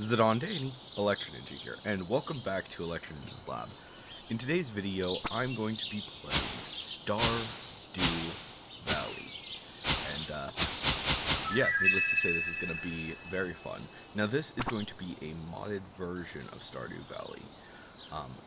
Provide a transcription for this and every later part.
Zidane, Electroninja here, and welcome back to Electroninja's Lab. In today's video, I'm going to be playing Stardew Valley. And, yeah, needless to say, this is going to be very fun. Now, this is going to be a modded version of Stardew Valley.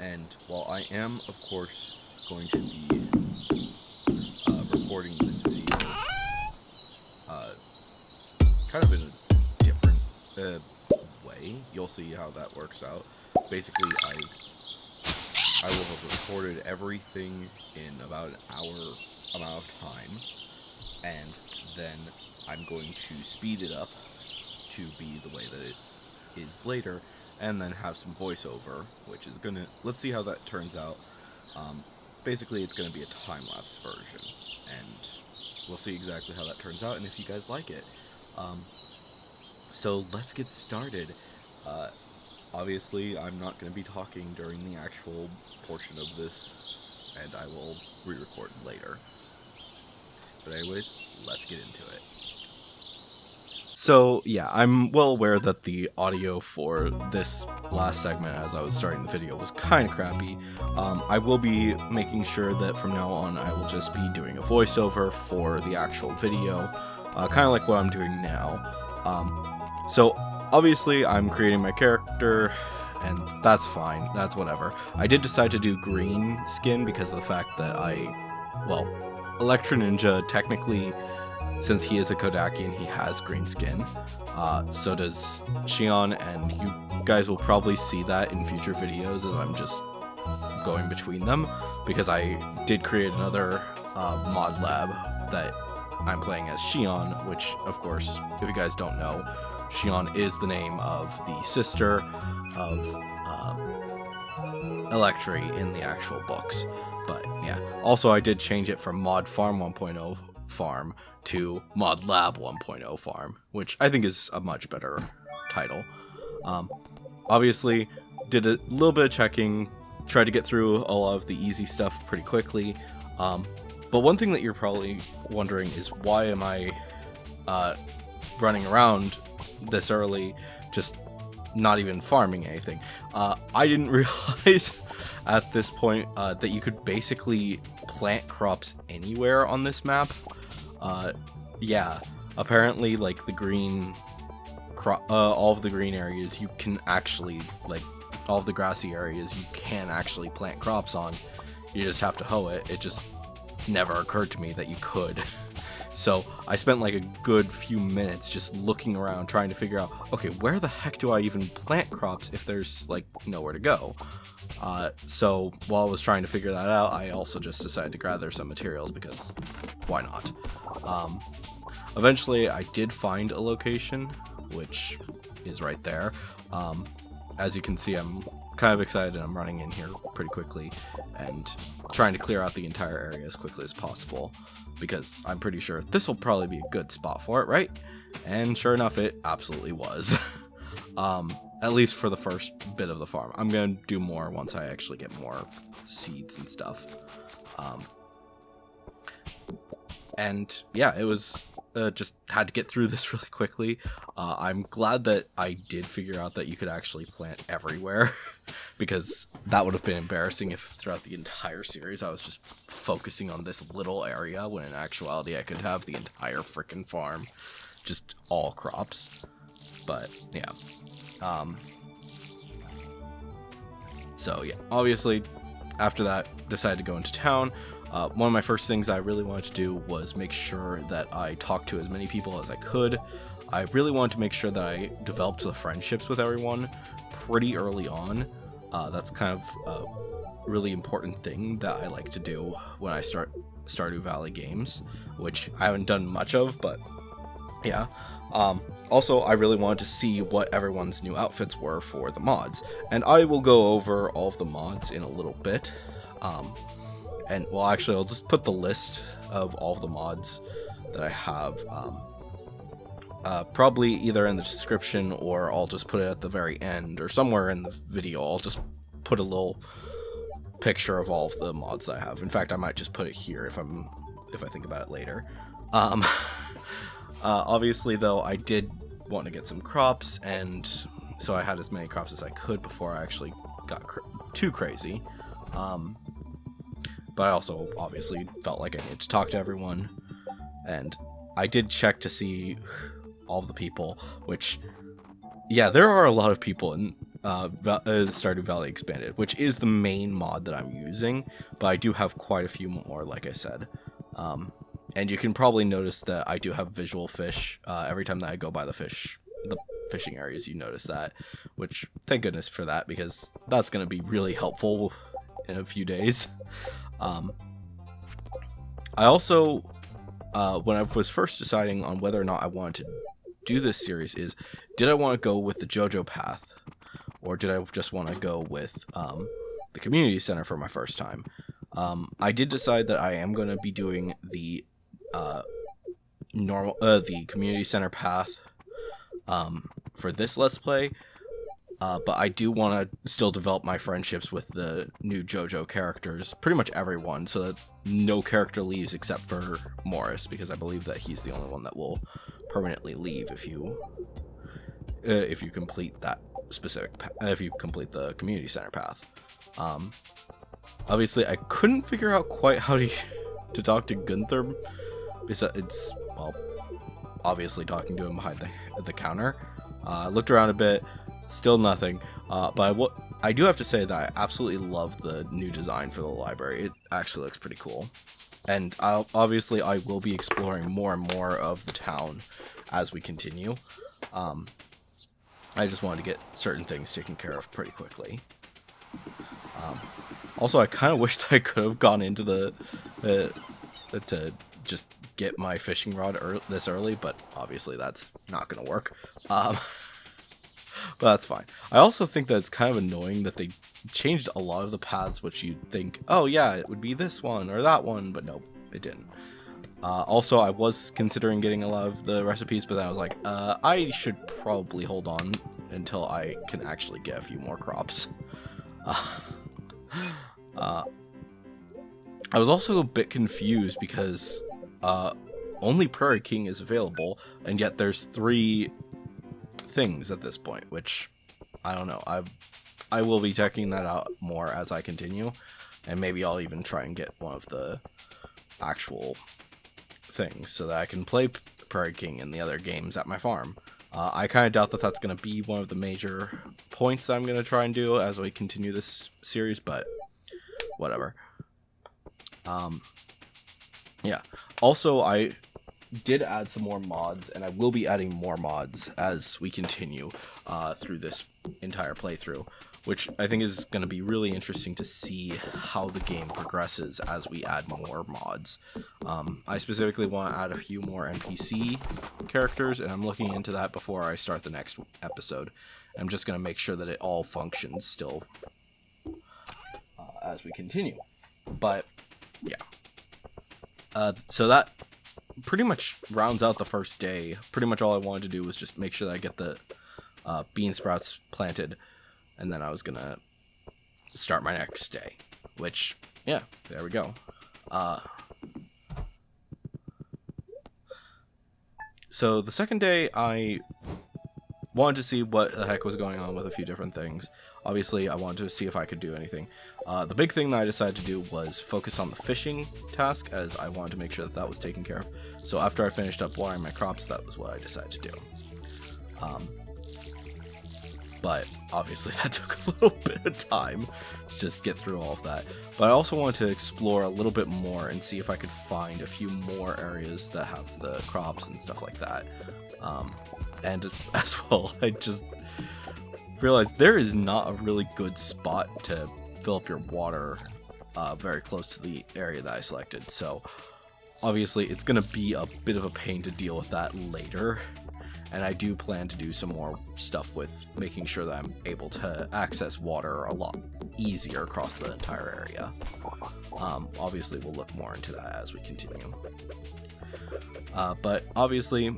And while I am, of course, going to be recording this video kind of in a different way, you'll see how that works out. Basically, I will have recorded everything in about an hour amount of time, and then I'm going to speed it up to be the way that it is later, and then have some voiceover, which is gonna, let's see how that turns out. Basically, it's gonna be a time-lapse version, and we'll see exactly how that turns out, and if you guys like it. So let's get started. Obviously, I'm not going to be talking during the actual portion of this, and I will re-record later. But anyways, let's get into it. So, yeah, I'm well aware that the audio for this last segment, as I was starting the video, was kind of crappy. I will be making sure that from now on I will just be doing a voiceover for the actual video, kind of like what I'm doing now. So, obviously, I'm creating my character, and that's fine, that's whatever. I did decide to do green skin because of the fact that Electroninja, technically, since he is a Kodakian, he has green skin. So does Shion, and you guys will probably see that in future videos as I'm just going between them, because I did create another mod lab that I'm playing as Shion, which, of course, if you guys don't know, Shion is the name of the sister of Electri in the actual books. But yeah, also I did change it from Mod Farm 1.0 Farm to Mod Lab 1.0 Farm, which I think is a much better title. Obviously, did a little bit of checking, tried to get through a lot of the easy stuff pretty quickly. But one thing that you're probably wondering is, why am I running around this early, just not even farming anything? I didn't realize at this point that you could basically plant crops anywhere on this map. Yeah, apparently, like, the green all of the green areas you can actually, like, all of the grassy areas you can actually plant crops on. You just have to hoe it. It just never occurred to me that you could. So I spent like a good few minutes just looking around trying to figure out, okay, where the heck do I even plant crops if there's like nowhere to go? So while I was trying to figure that out, I also just decided to gather some materials because why not? Eventually I did find a location, which is right there. As you can see, I'm kind of excited, and I'm running in here pretty quickly and trying to clear out the entire area as quickly as possible, because I'm pretty sure this will probably be a good spot for it, right? And sure enough, it absolutely was. At least for the first bit of the farm. I'm gonna do more once I actually get more seeds and stuff. And yeah, it was just had to get through this really quickly. I'm glad that I did figure out that you could actually plant everywhere, because that would have been embarrassing if throughout the entire series I was just focusing on this little area, when in actuality I could have the entire frickin' farm, just all crops. But yeah. So yeah, obviously after that decided to go into town. One of my first things I really wanted to do was make sure that I talked to as many people as I could. I really wanted to make sure that I developed the friendships with everyone pretty early on. That's kind of a really important thing that I like to do when I start Stardew Valley games, which I haven't done much of, but yeah. Also, I really wanted to see what everyone's new outfits were for the mods, and I will go over all of the mods in a little bit. And, well, actually, I'll just put the list of all of the mods that I have, probably either in the description, or I'll just put it at the very end, or somewhere in the video. I'll just put a little picture of all of the mods that I have. In fact, I might just put it here if I think about it later. Obviously, though, I did want to get some crops, and so I had as many crops as I could before I actually got too crazy. But I also obviously felt like I needed to talk to everyone, and I did check to see all of the people, which, yeah, there are a lot of people in Stardew Valley Expanded, which is the main mod that I'm using, but I do have quite a few more, like I said. And you can probably notice that I do have visual fish. Every time that I go by the fishing areas, you notice that, which, thank goodness for that, because that's going to be really helpful in a few days. I also, when I was first deciding on whether or not I wanted to do this series, did I want to go with the JoJo path, or did I just want to go with the community center for my first time? I did decide that I am going to be doing the the community center path for this Let's Play, but I do want to still develop my friendships with the new JoJo characters, pretty much everyone, so that no character leaves except for Morris, because I believe that he's the only one that will permanently leave if you complete that specific if you complete the community center path. Obviously, I couldn't figure out quite how to talk to Gunther. It's, well, obviously talking to him behind the counter. I looked around a bit, still nothing. But I do have to say that I absolutely love the new design for the library. It actually looks pretty cool. And obviously I will be exploring more and more of the town as we continue. I just wanted to get certain things taken care of pretty quickly. Also, I kind of wished I could have gone into to just get my fishing rod this early, but obviously that's not going to work. But that's fine. I also think that it's kind of annoying that they changed a lot of the paths, which you'd think, oh yeah, it would be this one or that one, but no, it didn't. Also, I was considering getting a lot of the recipes, but then I was like, I should probably hold on until I can actually get a few more crops. I was also a bit confused because only Prairie King is available, and yet there's 3 things at this point, which I don't know. I will be checking that out more as I continue, and maybe I'll even try and get one of the actual things so that I can play Prairie King and the other games at my farm. I kind of doubt that that's going to be one of the major points that I'm going to try and do as we continue this series, but whatever. Yeah. Also, I did add some more mods, and I will be adding more mods as we continue through this entire playthrough, which I think is going to be really interesting to see how the game progresses as we add more mods. I specifically want to add a few more NPC characters, and I'm looking into that before I start the next episode. I'm just going to make sure that it all functions still as we continue. But, yeah. So that pretty much rounds out the first day. Pretty much all I wanted to do was just make sure that I get the bean sprouts planted, and then I was gonna start my next day, which, yeah, there we go. So the second day, I wanted to see what the heck was going on with a few different things. Obviously, I wanted to see if I could do anything. The big thing that I decided to do was focus on the fishing task, as I wanted to make sure that that was taken care of. So after I finished up watering my crops, that was what I decided to do. But obviously that took a little bit of time to just get through all of that. But I also wanted to explore a little bit more and see if I could find a few more areas that have the crops and stuff like that. And as well, I just realized there is not a really good spot to fill up your water very close to the area that I selected. So obviously it's going to be a bit of a pain to deal with that later. And I do plan to do some more stuff with making sure that I'm able to access water a lot easier across the entire area. Obviously, we'll look more into that as we continue. But obviously,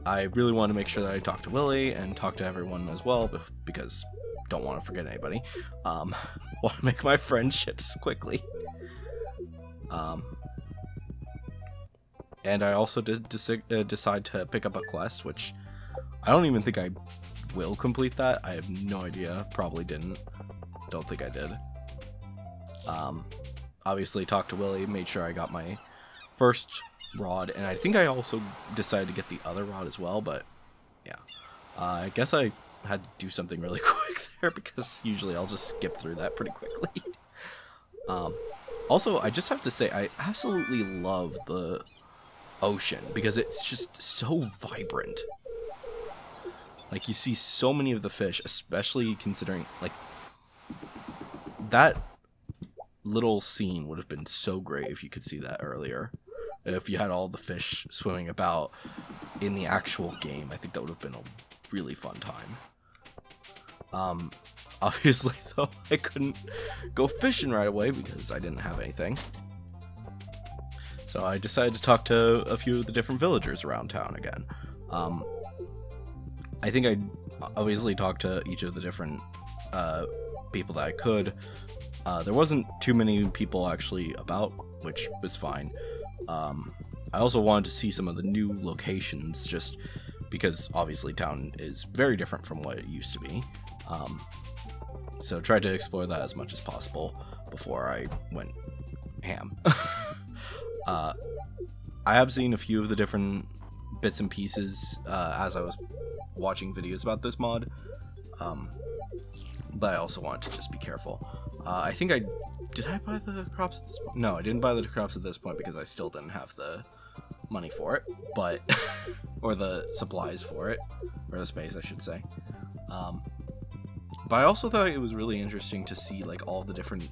I really want to make sure that I talk to Willie and talk to everyone as well, because don't want to forget anybody. Want to make my friendships quickly. And I also did decide to pick up a quest, which I don't even think I will complete that. I have no idea. Probably didn't. Don't think I did. Obviously talked to Willie, made sure I got my first rod, and I think I also decided to get the other rod as well, but yeah. I guess I had to do something really quick there, because usually I'll just skip through that pretty quickly. Also, I just have to say, I absolutely love the ocean, because it's just so vibrant. Like, you see so many of the fish, especially considering, like, that little scene would have been so great if you could see that earlier. If you had all the fish swimming about in the actual game, I think that would have been a really fun time. Obviously, though, I couldn't go fishing right away because I didn't have anything. So I decided to talk to a few of the different villagers around town again. I think I obviously talked to each of the different people that I could. There wasn't too many people actually about, which was fine. I also wanted to see some of the new locations, just because obviously town is very different from what it used to be. So tried to explore that as much as possible before I went ham. I have seen a few of the different bits and pieces as I was watching videos about this mod, but I also wanted to just be careful. I think did I buy the crops at this point? No, I didn't buy the crops at this point because I still didn't have the money for it, but or the supplies for it, or the space, I should say. But I also thought it was really interesting to see like all the different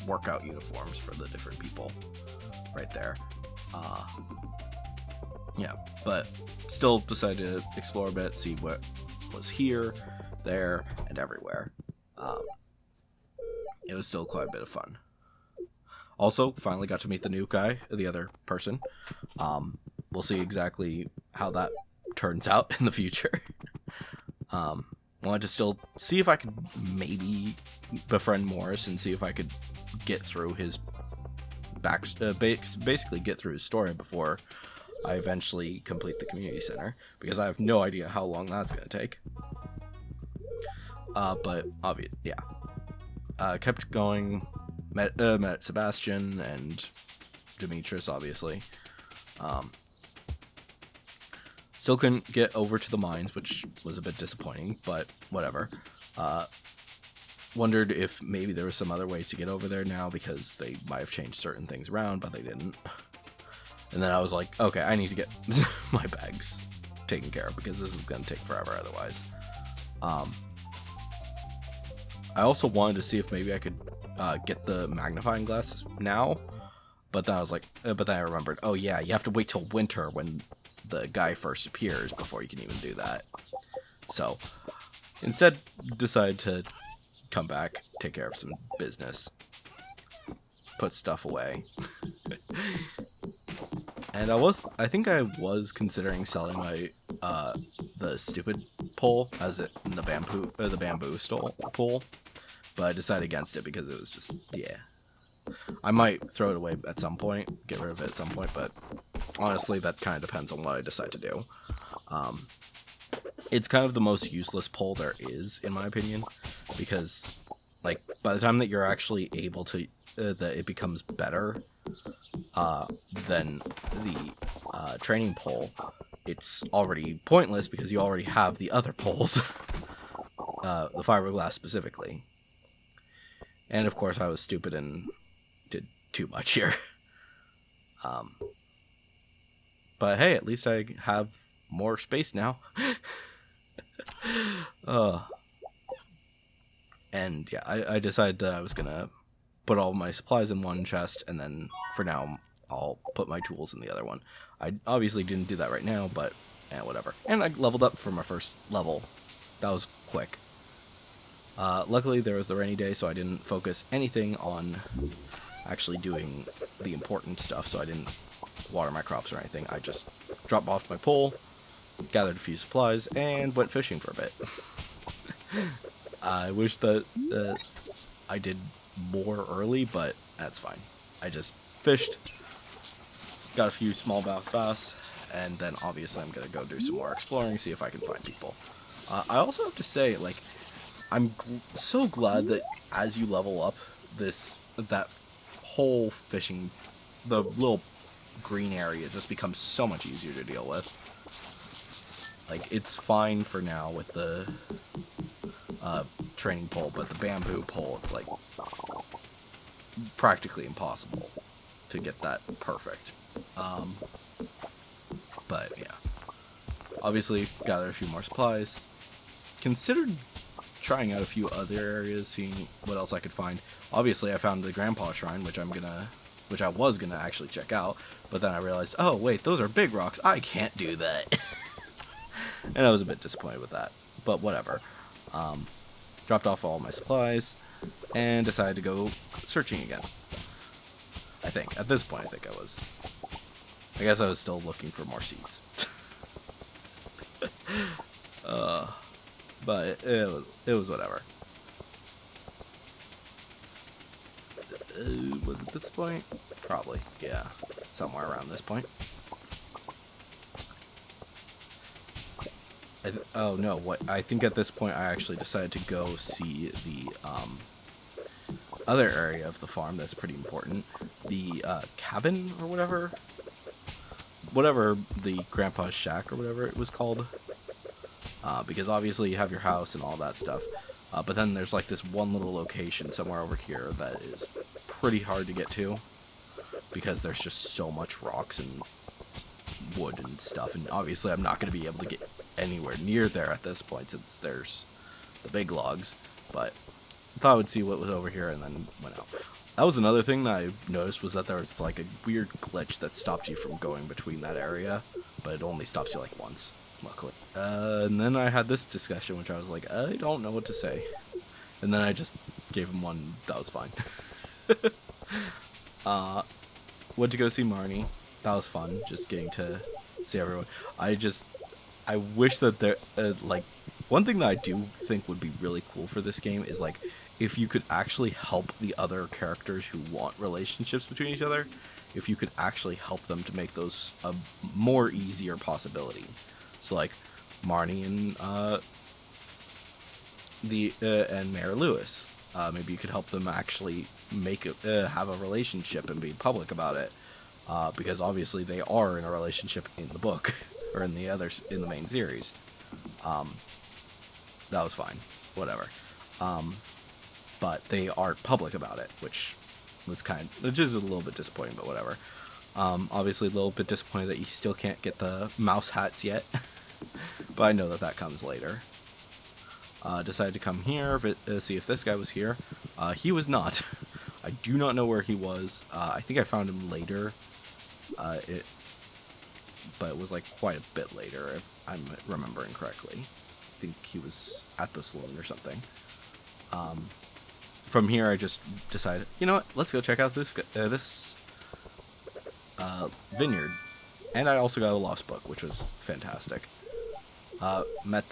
workout uniforms for the different people right there. Yeah, but still decided to explore a bit, see what was here, there, and everywhere. It was still quite a bit of fun. Also, finally got to meet the new guy, the other person. We'll see exactly how that turns out in the future. Wanted to still see if I could maybe befriend Morris and see if I could get through his basically get through his story before I eventually complete the community center, because I have no idea how long that's going to take. But obvious, yeah. Kept going, met Sebastian and Demetrius, obviously. Still couldn't get over to the mines, which was a bit disappointing, but whatever. Wondered if maybe there was some other way to get over there now, because they might have changed certain things around, but they didn't. And then I was like, okay, I need to get my bags taken care of, because this is going to take forever otherwise. I also wanted to see if maybe I could get the magnifying glass now, but then I was like, but then I remembered, oh yeah, you have to wait till winter when the guy first appears before you can even do that. So instead, decided to come back, take care of some business, put stuff away. And I think I was considering selling my the stupid pole as it in the bamboo pole, but I decided against it because it was just, yeah. I might throw it away at some point, get rid of it at some point, but honestly, that kind of depends on what I decide to do. It's kind of the most useless pole there is, in my opinion, because like by the time that you're actually able to, that it becomes better than the training pole, it's already pointless because you already have the other poles, the fiberglass specifically. And of course, I was stupid and did too much here. But hey, at least I have more space now. And yeah, I decided that I was gonna put all my supplies in one chest, and then for now I'll put my tools in the other one. I obviously didn't do that right now, but whatever. And I leveled up for my first level. That was quick. Luckily there was the rainy day, so I didn't focus anything on actually doing the important stuff, so I didn't water my crops or anything. I just dropped off my pole, gathered a few supplies, and went fishing for a bit. I wish that I did more early, but that's fine. I just fished, got a few smallmouth bass, and then obviously I'm gonna go do some more exploring, see if I can find people. I also have to say, like, I'm so glad that as you level up, that whole fishing, the little green area just becomes so much easier to deal with. Like, it's fine for now with the training pole, but the bamboo pole, it's like practically impossible to get that perfect. But yeah, obviously gather a few more supplies. Considered trying out a few other areas, seeing what else I could find. Obviously, I found the Grandpa Shrine, which I was gonna actually check out, but then I realized, oh wait, those are big rocks. I can't do that, and I was a bit disappointed with that. But whatever. Dropped off all my supplies and decided to go searching again. I think at this point, I guess I was still looking for more seeds. But it was whatever. Was it this point? Probably, yeah, somewhere around this point. Oh no, what I think at this point I actually decided to go see the other area of the farm that's pretty important, the cabin or whatever the grandpa's shack or whatever it was called, because obviously you have your house and all that stuff, but then there's like this one little location somewhere over here that is pretty hard to get to because there's just so much rocks and wood and stuff, and obviously I'm not going to be able to get anywhere near there at this point since there's the big logs, but I thought I would see what was over here and then went out. That was another thing that I noticed, was that there was like a weird glitch that stopped you from going between that area, but it only stops you like once, luckily. And then I had this discussion, which I was like, I don't know what to say. And then I just gave him one, that was fine. Went to go see Marnie. That was fun, just getting to see everyone. I wish that there, like, one thing that I do think would be really cool for this game is, like, if you could actually help the other characters who want relationships between each other, if you could actually help them to make those a more easier possibility. So, like, Marnie and, and Mayor Lewis. Maybe you could help them actually have a relationship and be public about it. Because obviously they are in a relationship in the book, or in the main series. That was fine, whatever. But they aren't public about it, which is a little bit disappointing, but whatever. Obviously a little bit disappointed that you still can't get the mouse hats yet, but I know that comes later. Decided to come here, see if this guy was here. He was not. I do not know where he was. I think I found him later. But it was like quite a bit later, if I'm remembering correctly. I think he was at the saloon or something. From here, I just decided, you know what? Let's go check out this vineyard, and I also got a lost book, which was fantastic. Met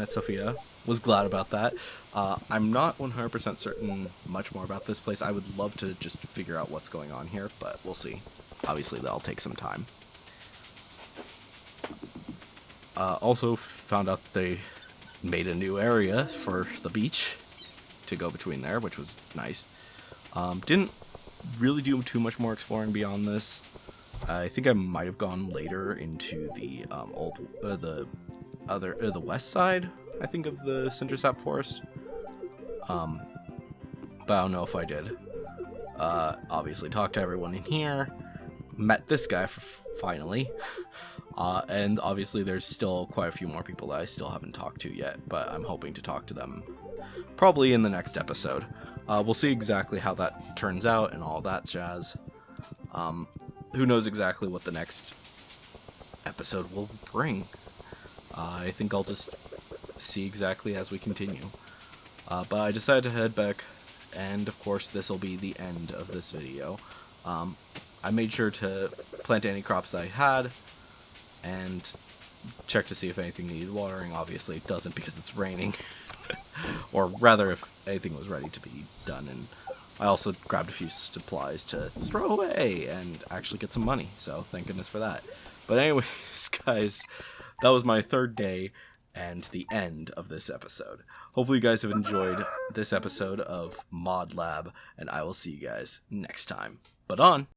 Sophia. Was glad about that. I'm not 100% certain much more about this place. I would love to just figure out what's going on here, but we'll see. Obviously, that'll take some time. Also found out they made a new area for the beach to go between there, which was nice. Didn't really do too much more exploring beyond this. I think I might have gone later into the the west side, I think, of the Cindersap Forest. But I don't know if I did. Obviously talked to everyone in here. Met this guy finally. And obviously there's still quite a few more people that I still haven't talked to yet, but I'm hoping to talk to them probably in the next episode. We'll see exactly how that turns out and all that jazz. Who knows exactly what the next episode will bring. I think I'll just see exactly as we continue. But I decided to head back, and of course this will be the end of this video. I made sure to plant any crops that I had, and check to see if anything needed watering. Obviously it doesn't because it's raining. Or rather, if anything was ready to be done. And I also grabbed a few supplies to throw away and actually get some money, so thank goodness for that. But anyways, guys, that was my third day. and the end of this episode. Hopefully you guys have enjoyed this episode of Mod Lab, and I will see you guys next time. But on!